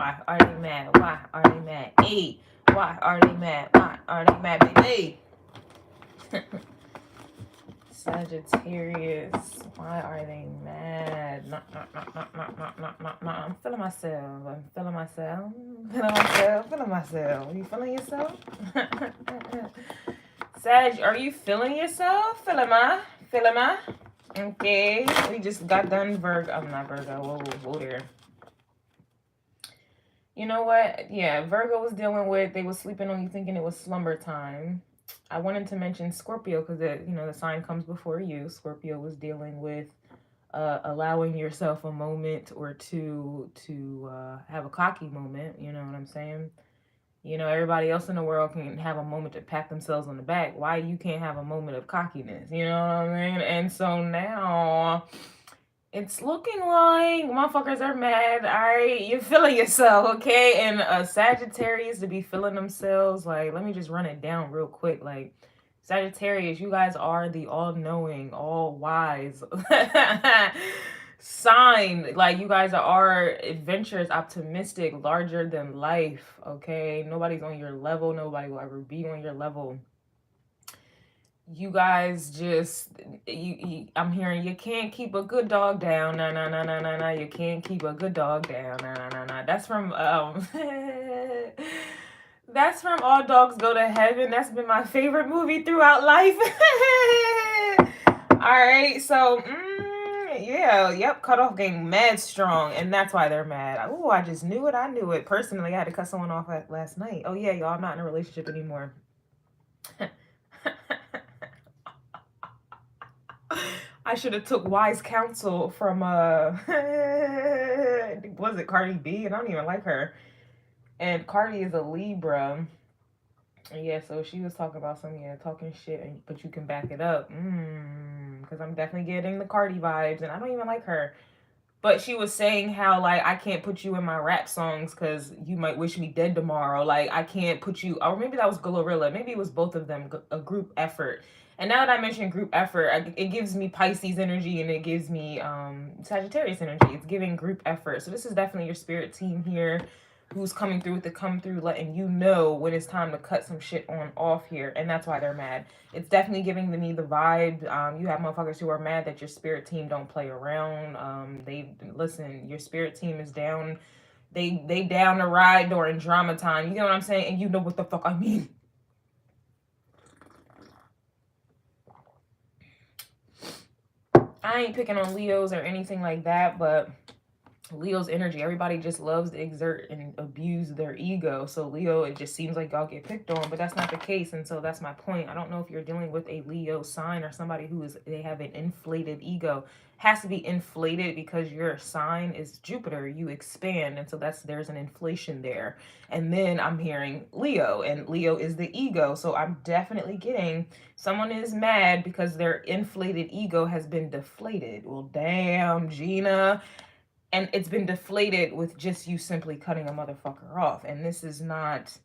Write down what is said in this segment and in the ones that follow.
Why are they mad? Why are they mad? Hey, why are they mad? Why are they mad, baby? Sagittarius, why are they mad? I'm feeling myself. I'm feeling myself. Feeling myself. Feeling myself. Are you feeling yourself? Sag, are you feeling yourself? Feeling my? Feeling my? Okay. We just got done Virgo. I'm not Virgo. Whoa there. You know what? Yeah, Virgo was dealing with, they was sleeping on you thinking it was slumber time. I wanted to mention Scorpio because the sign comes before you. Scorpio was dealing with allowing yourself a moment or two to have a cocky moment. You know what I'm saying? Everybody else in the world can have a moment to pat themselves on the back. Why you can't have a moment of cockiness? You know what I mean? And so now it's looking like motherfuckers are mad. All right, you're feeling yourself, okay? And Sagittarius to be feeling themselves, like, let me just run it down real quick. Like, Sagittarius, you guys are the all-knowing, all-wise sign. Like, you guys are adventurous, optimistic, larger than life, okay? Nobody's on your level. Nobody will ever be on your level. You guys just, I'm hearing you can't keep a good dog down. No. You can't keep a good dog down. No. That's from, that's from All Dogs Go to Heaven. That's been my favorite movie throughout life. All right, so, yeah, yep, cutoff game mad strong, and that's why they're mad. Oh, I just knew it. I knew it. Personally, I had to cut someone off last night. Oh, yeah, y'all, I'm not in a relationship anymore. I should have took wise counsel from was it Cardi B? And I don't even like her. And Cardi is a Libra. Yeah, so she was talking about talking shit, but you can back it up. Because I'm definitely getting the Cardi vibes, and I don't even like her. But she was saying how, like, I can't put you in my rap songs because you might wish me dead tomorrow. Like, I can't put you, or maybe that was Glorilla. Maybe it was both of them, a group effort. And now that I mentioned group effort, it gives me Pisces energy and it gives me Sagittarius energy. It's giving group effort. So this is definitely your spirit team here who's coming through with the come through, letting you know when it's time to cut some shit on off here. And that's why they're mad. It's definitely giving me the vibe. You have motherfuckers who are mad that your spirit team don't play around. Listen, your spirit team is down. They down to ride during drama time. You know what I'm saying? And you know what the fuck I mean. I ain't picking on Leos or anything like that, but Leo's energy, everybody just loves to exert and abuse their ego. So Leo, it just seems like y'all get picked on, but that's not the case. And so that's my point. I don't know if you're dealing with a Leo sign or somebody they have an inflated ego. Has to be inflated because your sign is Jupiter. You expand, and so there's an inflation there. And then I'm hearing Leo, and Leo is the ego. So I'm definitely getting someone is mad because their inflated ego has been deflated. Well, damn, Gina. And it's been deflated with just you simply cutting a motherfucker off. And this is not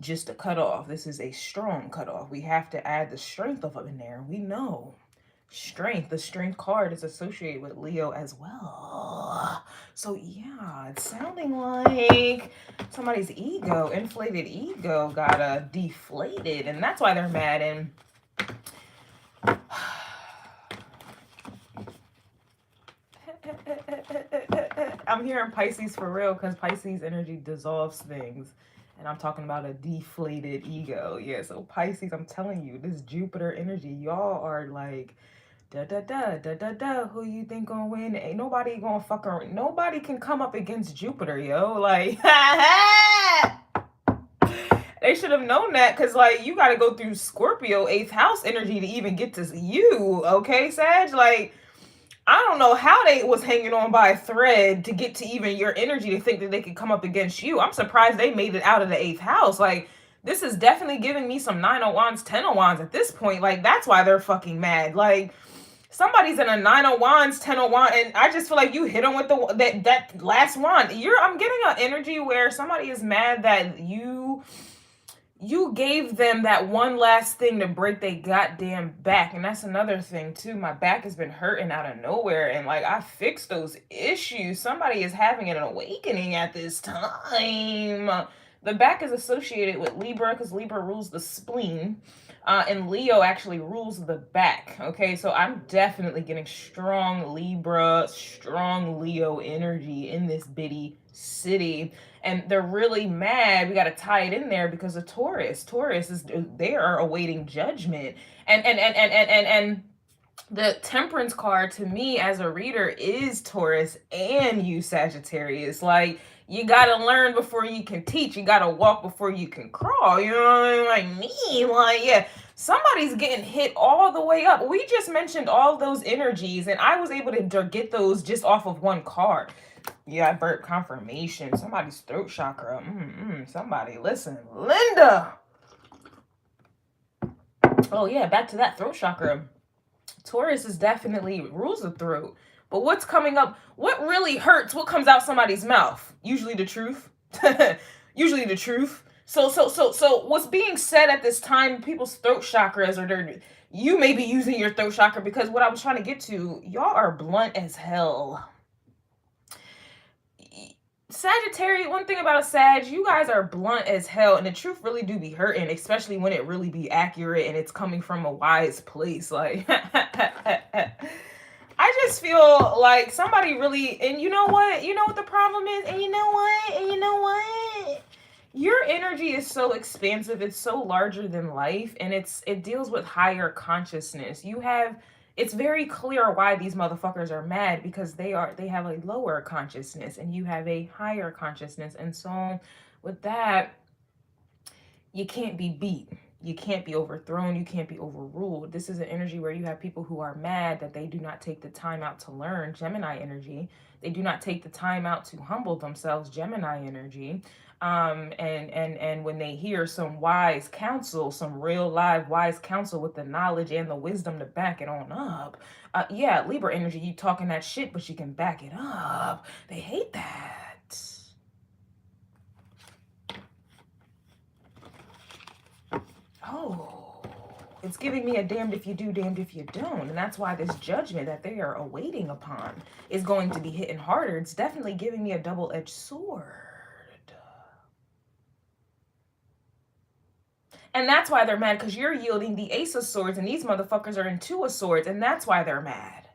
just a cutoff. This is a strong cutoff. We have to add the strength of it in there. We know strength. The strength card is associated with Leo as well. So yeah, it's sounding like somebody's ego, inflated ego, got deflated. And that's why they're mad. And I'm hearing Pisces for real because Pisces energy dissolves things. And I'm talking about a deflated ego. Yeah, so Pisces, I'm telling you, this Jupiter energy, y'all are like, da-da-da, who you think gonna win? Ain't nobody gonna fuck around. Nobody can come up against Jupiter, yo. Like, they should have known that because, like, you got to go through Scorpio 8th house energy to even get to you, okay, Sag? Like, I don't know how they was hanging on by a thread to get to even your energy to think that they could come up against you. I'm surprised they made it out of the 8th house. Like, this is definitely giving me some 9 of wands, 10 of wands at this point. Like, that's why they're fucking mad. Like, somebody's in a 9 of wands, 10 of wands, and I just feel like you hit them with that last wand. I'm getting an energy where somebody is mad that you you gave them that one last thing to break their goddamn back. And that's another thing too. My back has been hurting out of nowhere, and like I fixed those issues. Somebody is having an awakening at this time. The back is associated with Libra because Libra rules the spleen. And Leo actually rules the back. Okay, so I'm definitely getting strong Libra, strong Leo energy in this bitty city. And they're really mad. We got to tie it in there because of Taurus. Taurus is, they are awaiting judgment. And the Temperance card to me as a reader is Taurus and you, Sagittarius. Like, you gotta learn before you can teach. You gotta walk before you can crawl. You know what I mean? Like me, like, yeah, somebody's getting hit all the way up. We just mentioned all those energies, and I was able to get those just off of one card. Yeah, I burnt confirmation. Somebody's throat chakra. Somebody, listen, Linda. Oh yeah, back to that throat chakra. Taurus is definitely rules the throat. But what's coming up? What really hurts? What comes out somebody's mouth? Usually the truth. Usually the truth. So what's being said at this time, people's throat chakras, or you may be using your throat chakra, because what I was trying to get to, y'all are blunt as hell. Sagittarius, one thing about a Sag, you guys are blunt as hell, and the truth really do be hurting, especially when it really be accurate and it's coming from a wise place. Like, I just feel like somebody really, and you know what? You know what the problem is? And you know what? And you know what? Your energy is so expansive. It's so larger than life, and it deals with higher consciousness. It's very clear why these motherfuckers are mad, because they have a lower consciousness and you have a higher consciousness. And so with that, you can't be beat. You can't be overthrown. You can't be overruled. This is an energy where you have people who are mad that they do not take the time out to learn. Gemini energy. They do not take the time out to humble themselves. Gemini energy. And when they hear some wise counsel, some real live wise counsel with the knowledge and the wisdom to back it on up. Yeah, Libra energy, you talking that shit, but you can back it up. They hate that. Oh, it's giving me a damned if you do, damned if you don't. And that's why this judgment that they are awaiting upon is going to be hitting harder. It's definitely giving me a double-edged sword. And that's why they're mad, because you're yielding the Ace of Swords, and these motherfuckers are in Two of Swords, and that's why they're mad.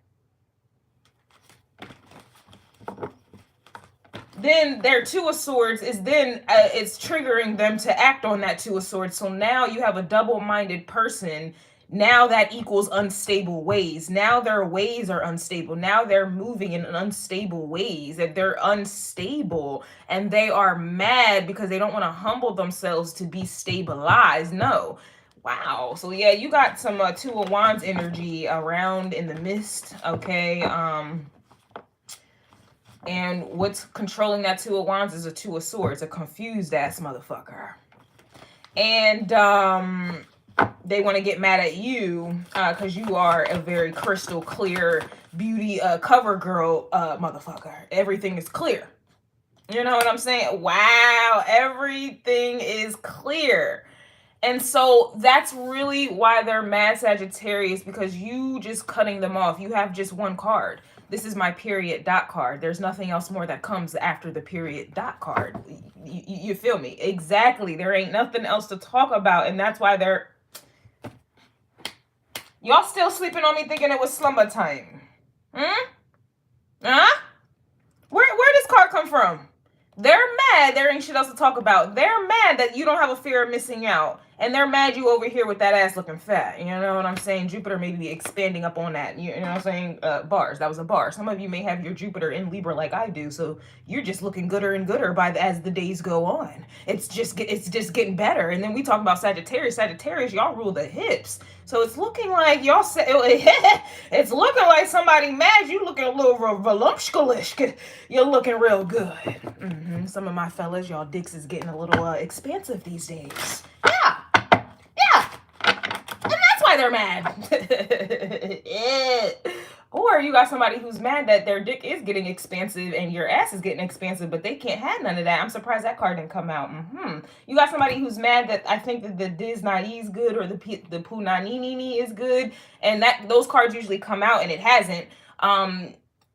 Then their Two of Swords is it's triggering them to act on that Two of Swords. So now you have a double-minded person. Now that equals unstable ways. Now their ways are unstable. Now they're moving in unstable ways. That they're unstable, and they are mad because they don't want to humble themselves to be stabilized. No. Wow. So yeah, you got some Two of Wands energy around in the mist. Okay. And what's controlling that Two of Wands is a Two of Swords, a confused ass motherfucker. And they want to get mad at you because you are a very crystal clear beauty cover girl motherfucker. Everything is clear. You know what I'm saying? Wow, everything is clear. And so that's really why they're mad, Sagittarius, because you just cutting them off. You have just one card. This is my period dot card. There's nothing else more that comes after the period dot card. You feel me? Exactly. There ain't nothing else to talk about. And that's why they're... Y'all still sleeping on me thinking it was slumber time. Huh? Where this card come from? They're mad there ain't shit else to talk about. They're mad that you don't have a fear of missing out. And they're mad you over here with that ass looking fat. You know what I'm saying? Jupiter may be expanding up on that. You know what I'm saying? Bars. That was a bar. Some of you may have your Jupiter in Libra like I do. So you're just looking gooder and gooder as the days go on. It's just getting better. And then we talk about Sagittarius. Sagittarius, y'all rule the hips. So it's looking like y'all say it's looking like somebody mad. You looking a little voluptuous. You're looking real good. Some of my fellas, y'all dicks is getting a little expansive these days. Yeah. And that's why they're mad. Or you got somebody who's mad that their dick is getting expansive and your ass is getting expansive, but they can't have none of that. I'm surprised that card didn't come out. You got somebody who's mad that I think that the Disney is good or the Punanini is good, and that those cards usually come out and it hasn't.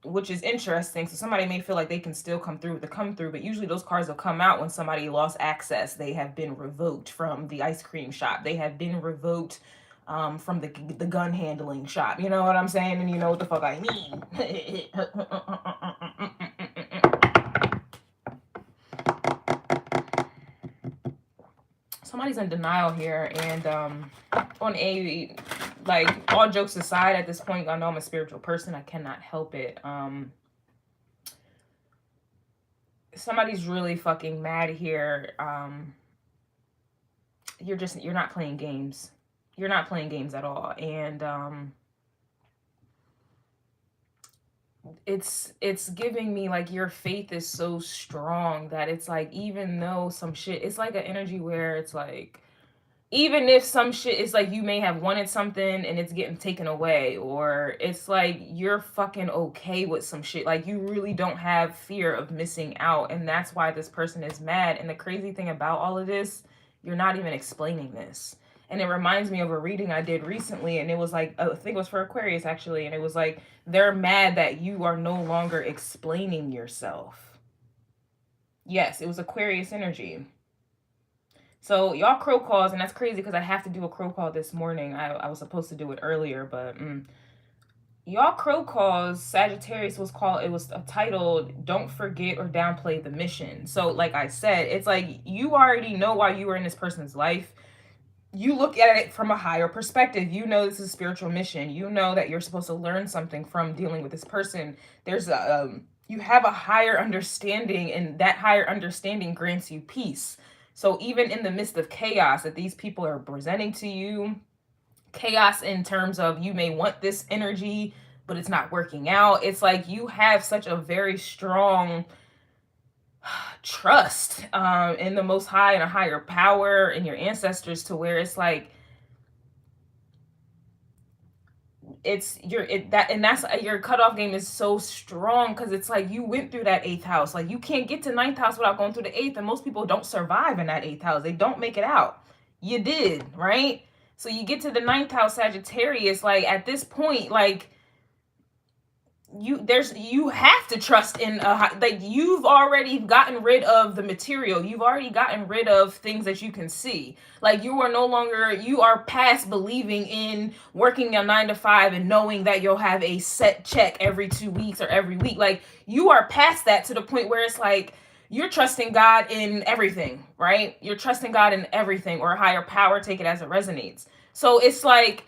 Which is interesting. So somebody may feel like they can still come through with the come through, but usually those cards will come out when somebody lost access. They have been revoked from the ice cream shop. They have been revoked from the gun handling shop. You know what I'm saying? And you know what the fuck I mean. Somebody's in denial here, and on a, like, all jokes aside, at this point, I know I'm a spiritual person. I cannot help it. Somebody's really fucking mad here. You're not playing games. You're not playing games at all. And it's giving me like your faith is so strong that it's like, even though some shit, it's like an energy where it's like, even if some shit is like you may have wanted something and it's getting taken away, or it's like you're fucking okay with some shit, like you really don't have fear of missing out, and that's why this person is mad. And the crazy thing about all of this, you're not even explaining this. And it reminds me of a reading I did recently, and it was like, I think it was for Aquarius actually, and it was like, they're mad that you are no longer explaining yourself. Yes, it was Aquarius energy. So y'all crow calls, and that's crazy because I have to do a crow call this morning. I was supposed to do it earlier, but y'all crow calls, Sagittarius was called, it was titled, Don't Forget or Downplay the Mission. So like I said, it's like you already know why you were in this person's life. You look at it from a higher perspective. You know this is a spiritual mission. You know that you're supposed to learn something from dealing with this person. There's a you have a higher understanding, and that higher understanding grants you peace. So even in the midst of chaos that these people are presenting to you, chaos in terms of you may want this energy, but it's not working out. It's like you have such a very strong trust in the Most High and a higher power and your ancestors, to where it's like that's your cutoff game is so strong, because it's like you went through that 8th house. Like you can't get to 9th house without going through the 8th, and most people don't survive in that 8th house. They don't make it out. You did, right? So you get to the 9th house, Sagittarius, like at this point, like you have to trust in like you've already gotten rid of the material. You've already gotten rid of things that you can see. Like you are past believing in working a 9 to 5 and knowing that you'll have a set check every 2 weeks or every week. Like you are past that to the point where it's like you're trusting God in everything, right? You're trusting God in everything, or a higher power, take it as it resonates. So it's like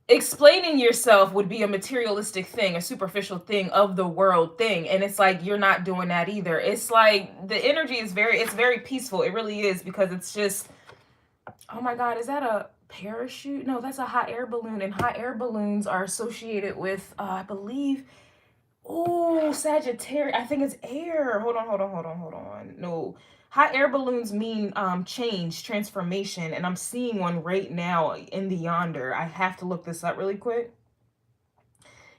explaining yourself would be a materialistic thing, a superficial thing, of the world thing. And it's like, you're not doing that either. It's like the energy is very peaceful. It really is, because it's just, oh my God, is that a parachute? No, that's a hot air balloon. And hot air balloons are associated with, I believe, oh, Sagittarius. I think it's air. Hold on. No. Hot air balloons mean change, transformation, and I'm seeing one right now in the yonder. I have to look this up really quick.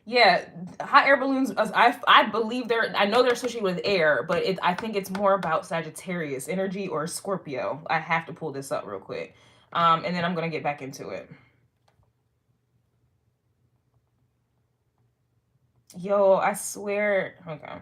Yeah, hot air balloons, I believe I know they're associated with air, but I think it's more about Sagittarius energy or Scorpio. I have to pull this up real quick. And then I'm going to get back into it. Yo, I swear. Okay.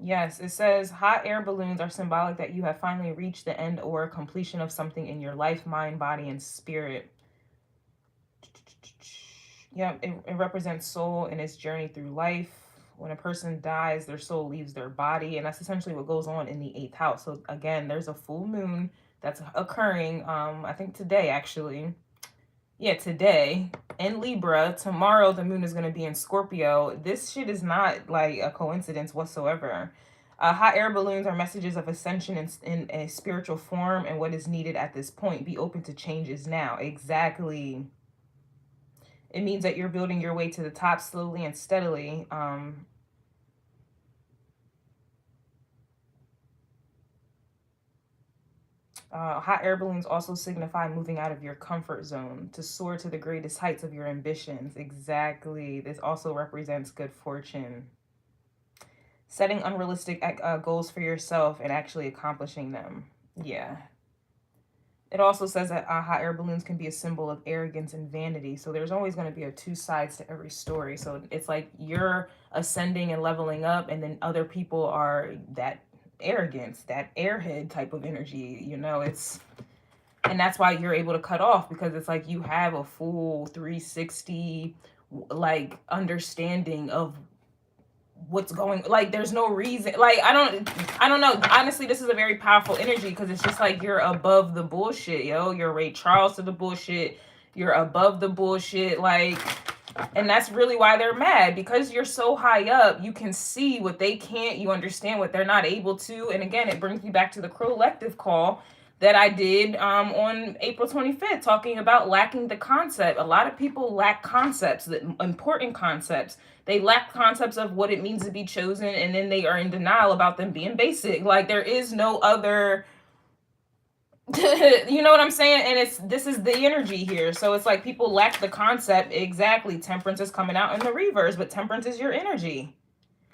Yes, it says hot air balloons are symbolic that you have finally reached the end or completion of something in your life, mind, body, and spirit. Yep, it represents soul in its journey through life. When a person dies, their soul leaves their body, and that's essentially what goes on in the 8th house. So again, there's a full moon that's occurring, I think today actually. Yeah, today in Libra. Tomorrow the moon is going to be in Scorpio. This shit is not like a coincidence whatsoever. Hot air balloons are messages of ascension in a spiritual form and what is needed at this point. Be open to changes now. Exactly. It means that you're building your way to the top slowly and steadily. Hot air balloons also signify moving out of your comfort zone to soar to the greatest heights of your ambitions. Exactly. This also represents good fortune. Setting unrealistic goals for yourself and actually accomplishing them. Yeah. It also says that hot air balloons can be a symbol of arrogance and vanity. So there's always going to be two sides to every story. So it's like you're ascending and leveling up, and then other people are that arrogance, that airhead type of energy, you know. And that's why you're able to cut off, because it's like you have a full 360 like understanding of what's going, like there's no reason, like I don't know, honestly. This is a very powerful energy, because it's just like you're above the bullshit, yo. You're Ray Charles to the bullshit. You're above the bullshit, like. And that's really why they're mad, because you're so high up. You can see what they can't, you understand what they're not able to. And again, it brings me back to the collective call that I did on April 25th, talking about lacking the concept. A lot of people lack concepts, the important concepts. They lack concepts of what it means to be chosen, and then they are in denial about them being basic. Like there is no other, you know what I'm saying? And this is the energy here. So it's like people lack the concept. Exactly. Temperance is coming out in the reverse, but temperance is your energy.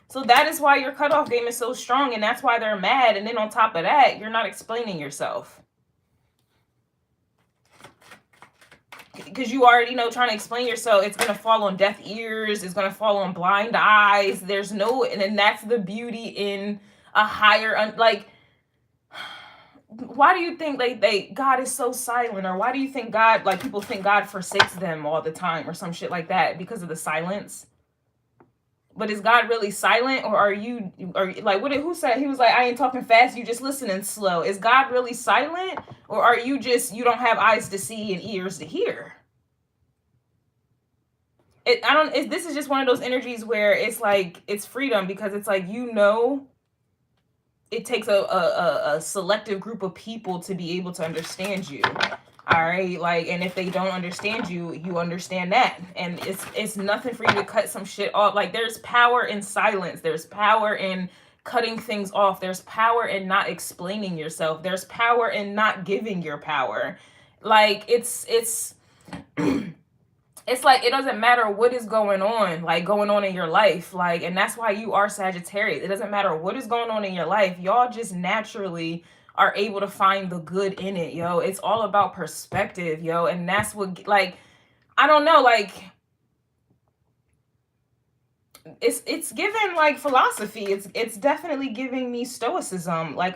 So that is why your cutoff game is so strong, and that's why they're mad. And then on top of that, you're not explaining yourself. Because you already know, trying to explain yourself, it's going to fall on deaf ears. It's going to fall on blind eyes. There's no, and then that's the beauty in a higher, like, why do you think God is so silent? Or why do you think God, like people think God forsakes them all the time or some shit like that because of the silence? But is God really silent, or are you like, who said, he was like, I ain't talking fast, you just listening slow? Is God really silent, or are you just, you don't have eyes to see and ears to hear? This is just one of those energies where it's like, it's freedom, because it's like, you know, it takes a selective group of people to be able to understand you. All right, like, and if they don't understand you, you understand that, and it's nothing for you to cut some shit off. Like, there's power in silence. There's power in cutting things off. There's power in not explaining yourself. There's power in not giving your power. Like, it's like, it doesn't matter what is going on in your life, like, and that's why you are Sagittarius. It doesn't matter what is going on in your life. Y'all just naturally are able to find the good in it, yo. It's all about perspective, yo. And that's what, like, I don't know, like, it's given like philosophy. It's definitely giving me stoicism, like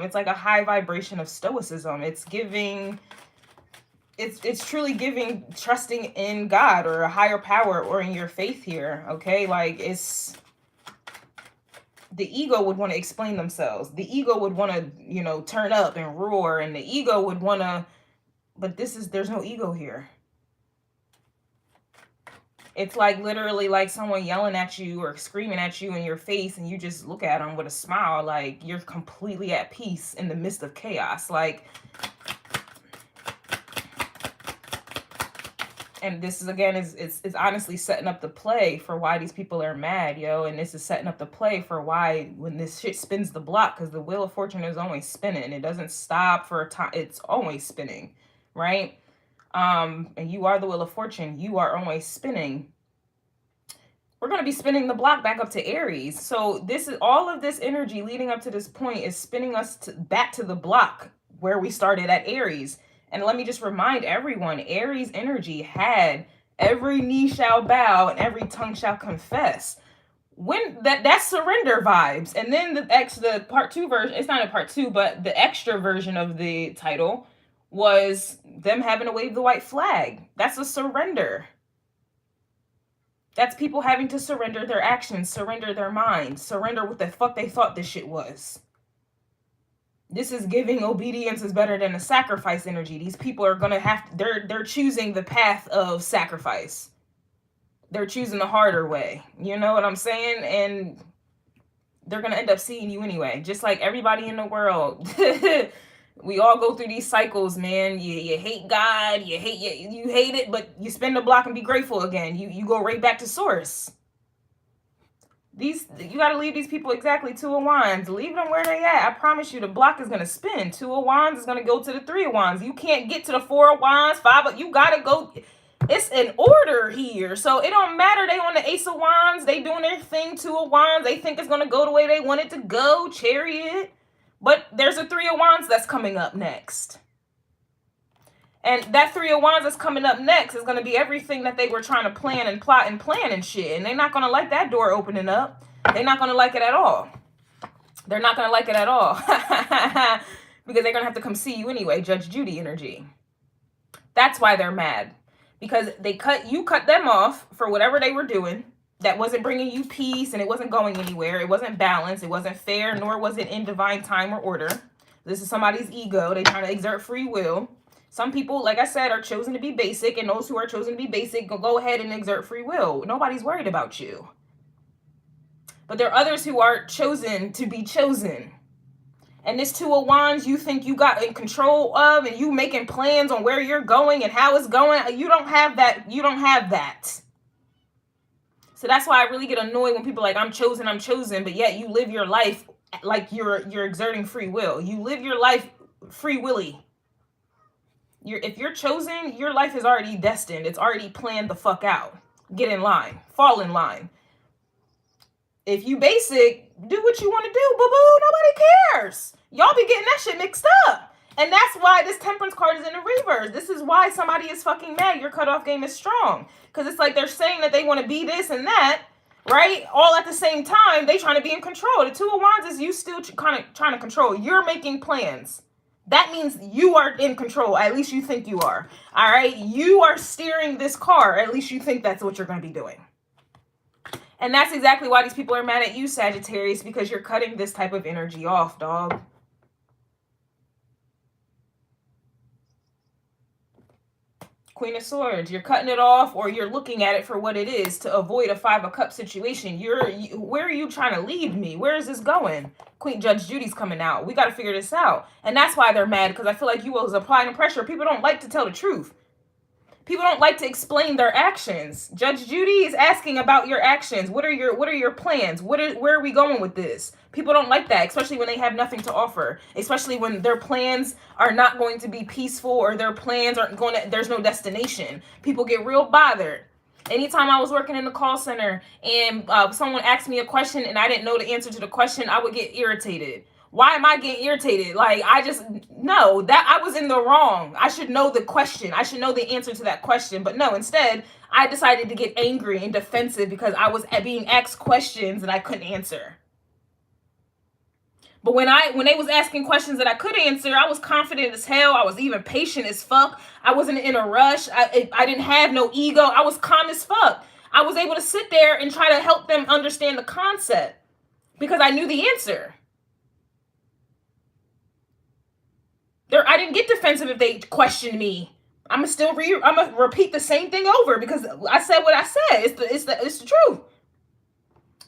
it's like a high vibration of stoicism. It's giving, it's truly giving trusting in God or a higher power or in your faith here, okay? Like, it's, the ego would want to explain themselves. The ego would want to, you know, turn up and roar, and the ego would want to, but there's no ego here. It's like literally like someone yelling at you or screaming at you in your face, and you just look at them with a smile, like you're completely at peace in the midst of chaos. Like, and this is, again, is honestly setting up the play for why these people are mad, yo. And this is setting up the play for why, when this shit spins the block, because the wheel of fortune is always spinning. It doesn't stop for a time. It's always spinning, right? And you are the wheel of fortune. You are always spinning. We're going to be spinning the block back up to Aries. So this is, all of this energy leading up to this point is spinning us back to the block where we started at Aries. And let me just remind everyone, Aries energy had every knee shall bow and every tongue shall confess. When that's surrender vibes. And then the part 2 version, it's not a part 2, but the extra version of the title was them having to wave the white flag. That's a surrender. That's people having to surrender their actions, surrender their minds, surrender what the fuck they thought this shit was. This is giving obedience is better than a sacrifice energy. These people are going to have, they're choosing the path of sacrifice. They're choosing the harder way. You know what I'm saying? And they're going to end up seeing you anyway. Just like everybody in the world. We all go through these cycles, man. You hate God. You hate it, but you spin the block and be grateful again. You go right back to source. You got to leave these people exactly 2 of Wands. Leave them where they at. I promise you the block is going to spin. 2 of Wands is going to go to the 3 of Wands. You can't get to the 4 of Wands, 5 of, you got to go. It's an order here. So it don't matter. They on the Ace of Wands. They doing their thing. 2 of Wands. They think it's going to go the way they want it to go. Chariot. But there's a 3 of Wands that's coming up next. And that 3 of Wands that's coming up next is going to be everything that they were trying to plan and plot and plan and shit. And they're not going to like that door opening up. They're not going to like it at all. They're not going to like it at all. Because they're going to have to come see you anyway. Judge Judy energy. That's why they're mad. Because you cut them off for whatever they were doing. That wasn't bringing you peace and it wasn't going anywhere. It wasn't balanced. It wasn't fair, nor was it in divine time or order. This is somebody's ego. They're trying to exert free will. Some people, like I said, are chosen to be basic, and those who are chosen to be basic go ahead and exert free will. Nobody's worried about you. But there are others who are chosen to be chosen. And this 2 of Wands you think you got in control of, and you making plans on where you're going and how it's going. You don't have that. You don't have that. So that's why I really get annoyed when people are like, I'm chosen, but yet you live your life like you're exerting free will. You live your life free willy. If you're chosen, your life is already destined. It's already planned the fuck out. Get in line. Fall in line. If you basic, do what you want to do, boo-boo. Nobody cares. Y'all be getting that shit mixed up. And that's why this Temperance card is in the reverse. This is why somebody is fucking mad. Your cutoff game is strong. Because it's like they're saying that they want to be this and that, right? All at the same time, they trying to be in control. The 2 of Wands is you still kind of trying to control. You're making plans. That means you are in control. At least you think you are. All right? You are steering this car. At least you think that's what you're going to be doing. And that's exactly why these people are mad at you, Sagittarius, because you're cutting this type of energy off, dog. Queen of Swords, you're cutting it off, or you're looking at it for what it is to avoid a 5 of Cups situation. Where are you trying to lead me? Where is this going? Queen Judge Judy's coming out. We got to figure this out. And that's why they're mad, because I feel like you was applying pressure. People don't like to tell the truth. People don't like to explain their actions. Judge Judy is asking about your actions. What are your plans? Where are we going with this? People don't like that, especially when they have nothing to offer. Especially when their plans are not going to be peaceful, or their plans aren't going to, there's no destination. People get real bothered. Anytime I was working in the call center and someone asked me a question and I didn't know the answer to the question, I would get irritated. Why am I getting irritated? Like, I just know that I was in the wrong. I should know the question. I should know the answer to that question. But no, instead, I decided to get angry and defensive because I was being asked questions that I couldn't answer. But when they was asking questions that I could answer, I was confident as hell. I was even patient as fuck. I wasn't in a rush. I didn't have no ego. I was calm as fuck. I was able to sit there and try to help them understand the concept because I knew the answer. I didn't get defensive if they questioned me. I'm gonna repeat the same thing over because I said what I said. It's the truth.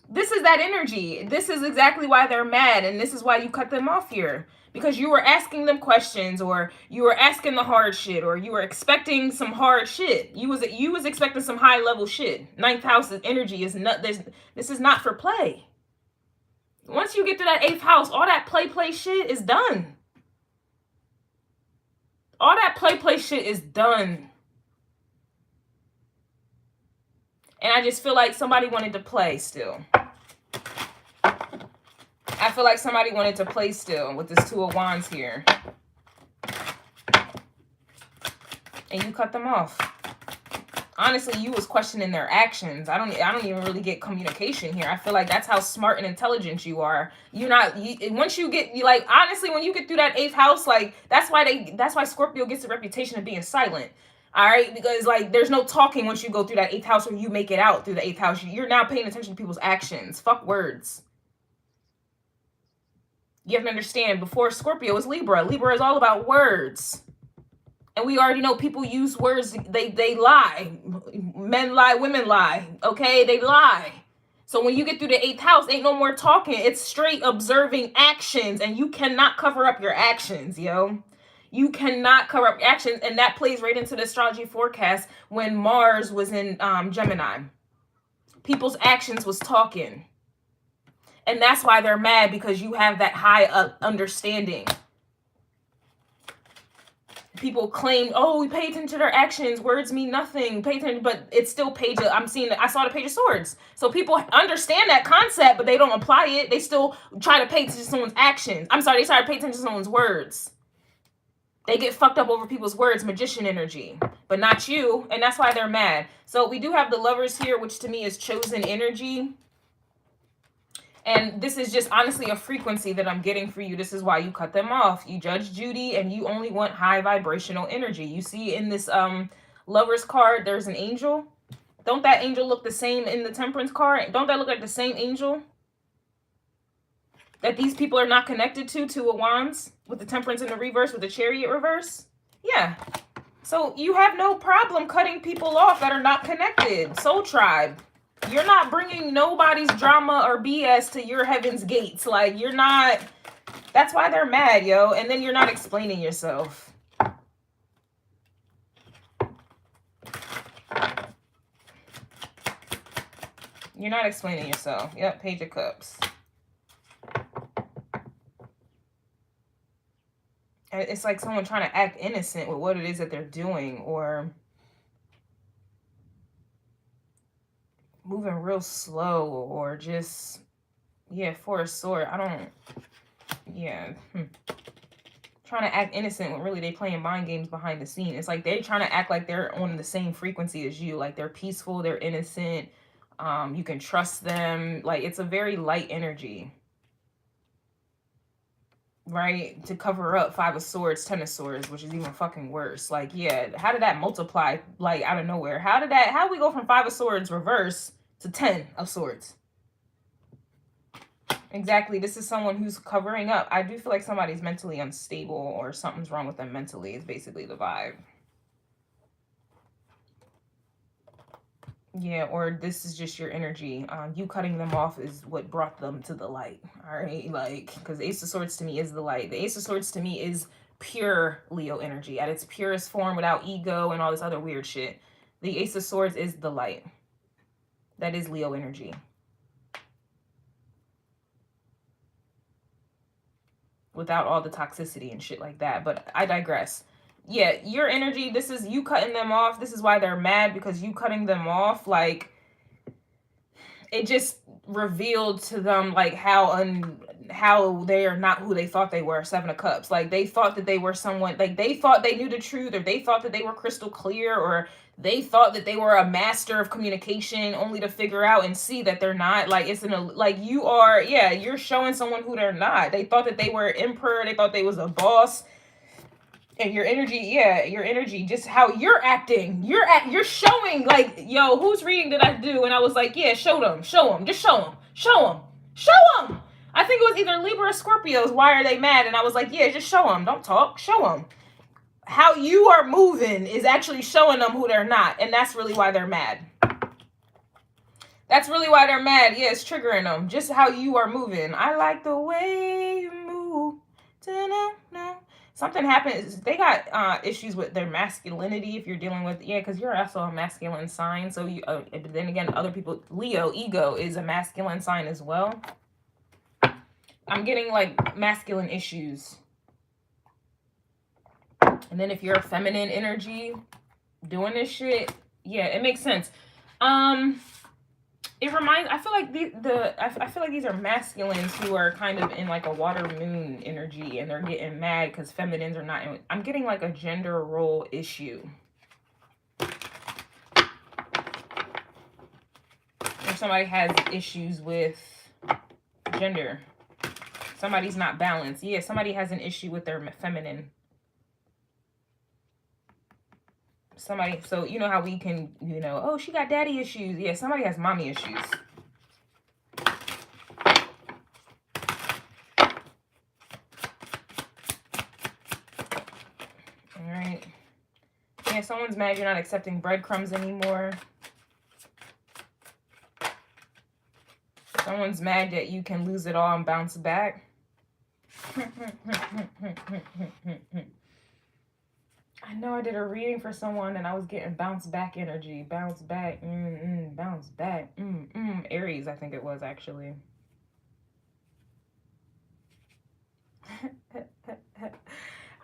This is that energy. This is exactly why they're mad, and this is why you cut them off here. Because you were asking them questions, or you were asking the hard shit, or you were expecting some hard shit. You was expecting some high level shit. 9th house energy is not this is not for play. Once you get to that 8th house, all that play shit is done. All that play shit is done. And I just feel like somebody wanted to play still. I feel like somebody wanted to play still with this 2 of Wands here. And you cut them off. Honestly, you was questioning their actions. I don't even really get communication here. I feel like that's how smart and intelligent you are. Once you get, like, honestly, when you get through that 8th house, like, that's why Scorpio gets the reputation of being silent. All right, because like there's no talking once you go through that 8th house, or you make it out through the 8th house. You're now paying attention to people's actions. Fuck words. You have to understand, before Scorpio is Libra. Libra is all about words. And we already know people use words. They lie. Men lie, women lie. Okay, they lie. So when you get through the 8th house, ain't no more talking. It's straight observing actions, and you cannot cover up your actions, yo. You cannot cover up actions, and that plays right into the astrology forecast when Mars was in Gemini. People's actions was talking. And that's why they're mad, because you have that high understanding. People claim, oh, we pay attention to their actions, words mean nothing, pay attention, but it's still page of, I saw the Page of Swords. So people understand that concept, but they don't apply it. They still try to pay attention to someone's actions. I'm sorry, they try to pay attention to someone's words. They get fucked up over people's words, magician energy, but not you, and that's why they're mad. So we do have the Lovers here, which to me is chosen energy. And this is just honestly a frequency that I'm getting for you. This is why you cut them off. You judge Judy, and you only want high vibrational energy. You see in this Lovers card, there's an angel. Don't that angel look the same in the Temperance card? Don't that look like the same angel that these people are not connected to? Two of Wands with the Temperance in the reverse, with the Chariot reverse. Yeah. So you have no problem cutting people off that are not connected. Soul Tribe. You're not bringing nobody's drama or BS to your heaven's gates. Like, you're not. That's why they're mad, yo. And then you're not explaining yourself. You're not explaining yourself. Yep, Page of Cups. It's like someone trying to act innocent with what it is that they're doing, or moving real slow, or just, yeah, for a sword. I don't, yeah. Trying to act innocent when really they playing mind games behind the scene. It's like they're trying to act like they're on the same frequency as you. Like they're peaceful, they're innocent. You can trust them. Like it's a very light energy. Right? To cover up Five of Swords, Ten of Swords, which is even fucking worse. Like, yeah, how did that multiply like out of nowhere? How did we go from Five of Swords reverse to 10 of Swords? Exactly. This is someone who's covering up. I do feel like somebody's mentally unstable, or something's wrong with them mentally, is basically the vibe. Yeah, or this is just your energy. You cutting them off is what brought them to the light. All right, like, because Ace of Swords to me is the light. The Ace of Swords to me is pure Leo energy at its purest form, without ego and all this other weird shit. The Ace of Swords is the light. That is Leo energy. Without all the toxicity and shit like that. But I digress. Yeah, your energy, this is you cutting them off. This is why they're mad, because you cutting them off, like, it just revealed to them, like, how they are not who they thought they were. Seven of Cups. Like, they thought that they were someone, like, they thought they knew the truth, or they thought that they were crystal clear, or they thought that they were a master of communication, only to figure out and see that they're not. Like, it's like, you are, yeah, you're showing someone who they're not. They thought that they were emperor. They thought they was a boss. And your energy, yeah, your energy, just how you're acting. You're showing, like, yo, whose reading did I do? And I was like, yeah, show them, just show them, show them. I think it was either Libra or Scorpios. Why are they mad? And I was like, yeah, just show them. Don't talk, show them. How you are moving is actually showing them who they're not. And that's really why they're mad. That's really why they're mad. Yeah, it's triggering them. Just how you are moving. I like the way you move. Da-na-na. Something happens. They got issues with their masculinity. If you're dealing with, yeah, because you're also a masculine sign. So you, but then again, other people, Leo, ego is a masculine sign as well. I'm getting like masculine issues. And then if you're a feminine energy doing this shit, yeah, it makes sense. It reminds, I feel like I feel like these are masculines who are kind of in like a water moon energy, and they're getting mad because feminines are not. I'm getting like a gender role issue. If somebody has issues with gender, somebody's not balanced. Yeah, somebody has an issue with their feminine. Somebody, so you know how we can, you know, oh, she got daddy issues. Yeah, somebody has mommy issues. All right. Yeah, someone's mad you're not accepting breadcrumbs anymore. Someone's mad that you can lose it all and bounce back. I know I did a reading for someone and I was getting bounce back energy. Bounce back. Bounce back. Aries, I think it was actually.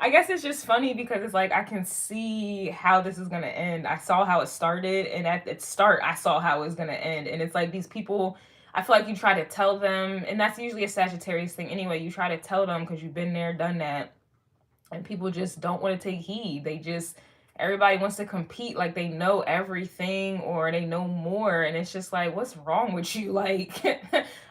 I guess it's just funny because it's like I can see how this is gonna end. I saw how it started, and at its start, I saw how it was gonna end. And it's like these people, I feel like you try to tell them, and that's usually a Sagittarius thing anyway. You try to tell them because you've been there, done that, and people just don't want to take heed. They just, everybody wants to compete like they know everything or they know more, and it's just like, what's wrong with you? Like,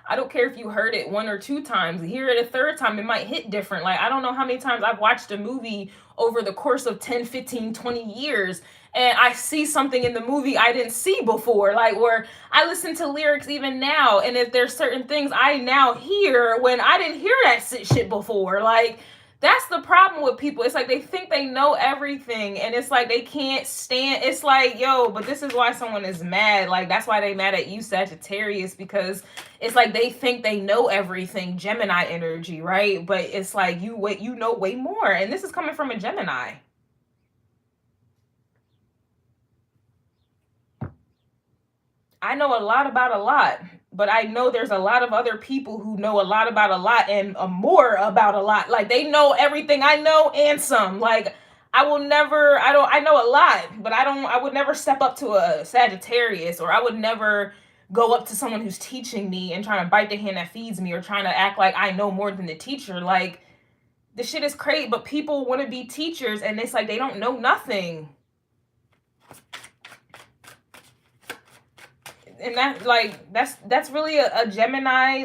I don't care if you heard it 1 or 2 times, hear it a 3rd time, it might hit different. Like, I don't know how many times I've watched a movie over the course of 10, 15, 20 years, and I see something in the movie I didn't see before. Like, or I listen to lyrics even now, and if there's certain things I now hear when I didn't hear that shit before. Like, that's the problem with people. It's like they think they know everything, and it's like they can't stand. It's like, yo, but this is why someone is mad. Like, that's why they mad at you, Sagittarius, because it's like they think they know everything. Gemini energy, right? But it's like you know way more, and this is coming from a Gemini. I know a lot about a lot, but I know there's a lot of other people who know a lot about a lot and more about a lot. Like, they know everything I know and some. Like, I know a lot, but I would never step up to a Sagittarius, or I would never go up to someone who's teaching me and trying to bite the hand that feeds me, or trying to act like I know more than the teacher. Like, the shit is crazy, but people want to be teachers, and it's like they don't know nothing. And that's really a Gemini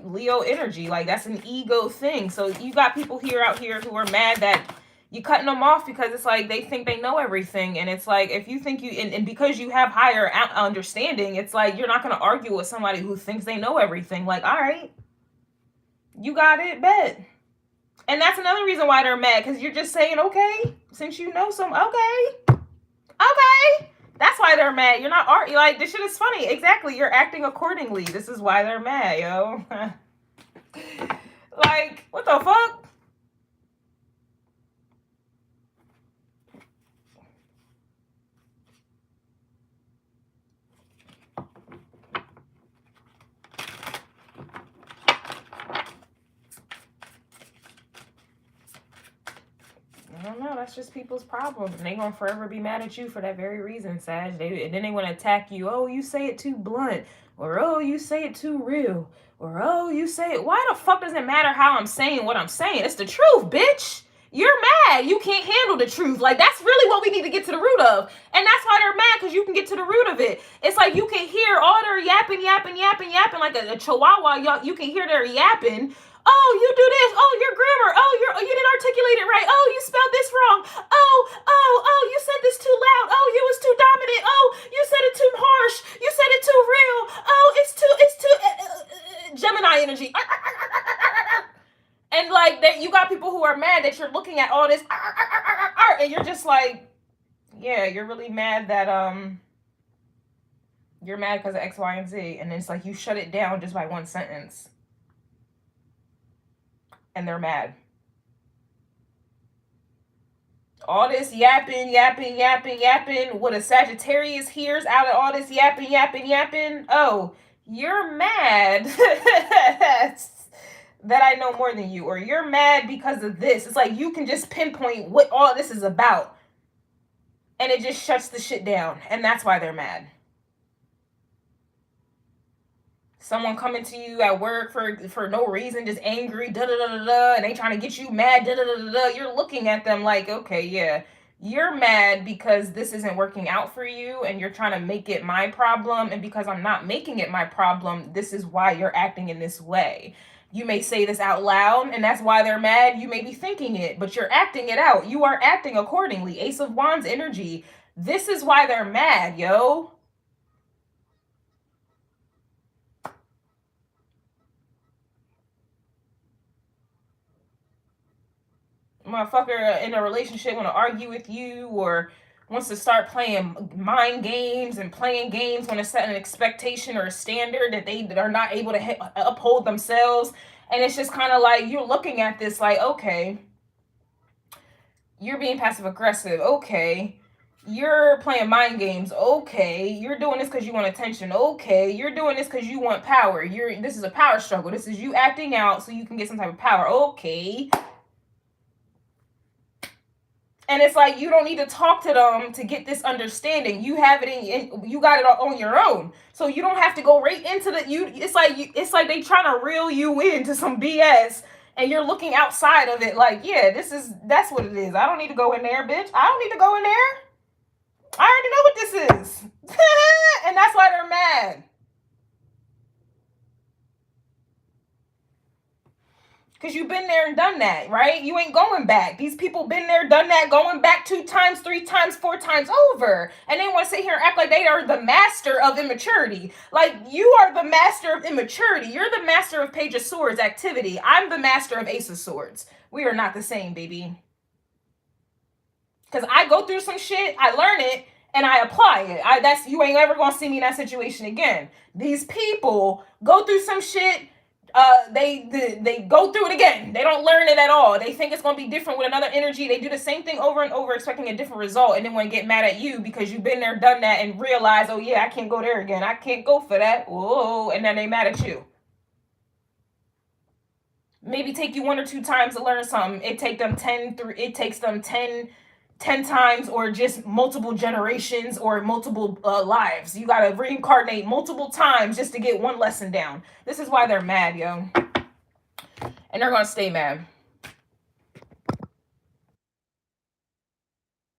Leo energy. Like, that's an ego thing. So you got people out here who are mad that you cutting them off because it's like they think they know everything. And it's like, if you think and because you have higher understanding, it's like you're not going to argue with somebody who thinks they know everything. Like, all right, you got it, bet. And that's another reason why they're mad, because you're just saying, okay, since you know some, okay. That's why they're mad. You're not like, this shit is funny. Exactly. You're acting accordingly. This is why they're mad, yo. Like, what the fuck? I don't know. That's just people's problems. And they gonna forever be mad at you for that very reason, Sag. And then they want to attack you. Oh, you say it too blunt. Or, oh, you say it too real. Or, oh, you say it. Why the fuck does it matter how I'm saying what I'm saying? It's the truth, bitch. You're mad. You can't handle the truth. Like, that's really what we need to get to the root of. And that's why they're mad, because you can get to the root of it. It's like you can hear all their yapping like a chihuahua. You can hear their yapping. Oh, you do this. Oh, your grammar. Oh, you didn't articulate it right. Oh, you spelled this wrong. Oh, you said this too loud. Oh, you was too dominant. Oh, you said it too harsh. You said it too real. Oh, it's too Gemini energy. And like that, you got people who are mad that you're looking at all this, and you're just like, yeah, you're really mad that you're mad because of X, Y, and Z, and it's like you shut it down just by one sentence. And they're mad. All this yapping. What a Sagittarius hears out of all this yapping. Oh, you're mad that I know more than you. Or you're mad because of this. It's like you can just pinpoint what all this is about. And it just shuts the shit down. And that's why they're mad. Someone coming to you at work for no reason, just angry, and they trying to get you mad, You're looking at them like, okay, yeah, you're mad because this isn't working out for you, and you're trying to make it my problem, and because I'm not making it my problem, this is why you're acting in this way. You may say this out loud, and that's why they're mad. You may be thinking it, but you're acting it out. You are acting accordingly. Ace of Wands energy. This is why they're mad, yo. Motherfucker in a relationship want to argue with you, or wants to start playing mind games and playing games, want to set an expectation or a standard that they are not able to uphold themselves. And it's just kind of like you're looking at this like, okay, you're being passive aggressive. Okay, You're playing mind games. Okay. You're doing this because you want attention. Okay. You're doing this because you want power. This is a power struggle. This is you acting out so you can get some type of power. Okay. And it's like, you don't need to talk to them to get this understanding. You have it you got it on your own. So you don't have to go right into it's like they trying to reel you into some BS, and you're looking outside of it like, yeah, that's what it is. I don't need to go in there, bitch. I don't need to go in there. I already know what this is. And that's why they're mad. Because you've been there and done that, right? You ain't going back. These people been there, done that, going back 2 times, 3 times, 4 times over. And they want to sit here and act like they are the master of immaturity. Like, you are the master of immaturity. You're the master of Page of Swords activity. I'm the master of Ace of Swords. We are not the same, baby. Because I go through some shit, I learn it, and I apply it. You ain't ever gonna see me in that situation again. These people go through some shit, they go through it again. They don't learn it at all. They think it's gonna be different with another energy. They do the same thing over and over, expecting a different result, and then want to get mad at you because you've been there, done that, and realize, oh yeah, I can't go there again. I can't go for that. Whoa, and then they mad at you. Maybe take you 1 or 2 times to learn something. It takes them 10 times, or just multiple generations, or multiple lives. You gotta reincarnate multiple times just to get one lesson down. This is why they're mad, yo. And they're gonna stay mad.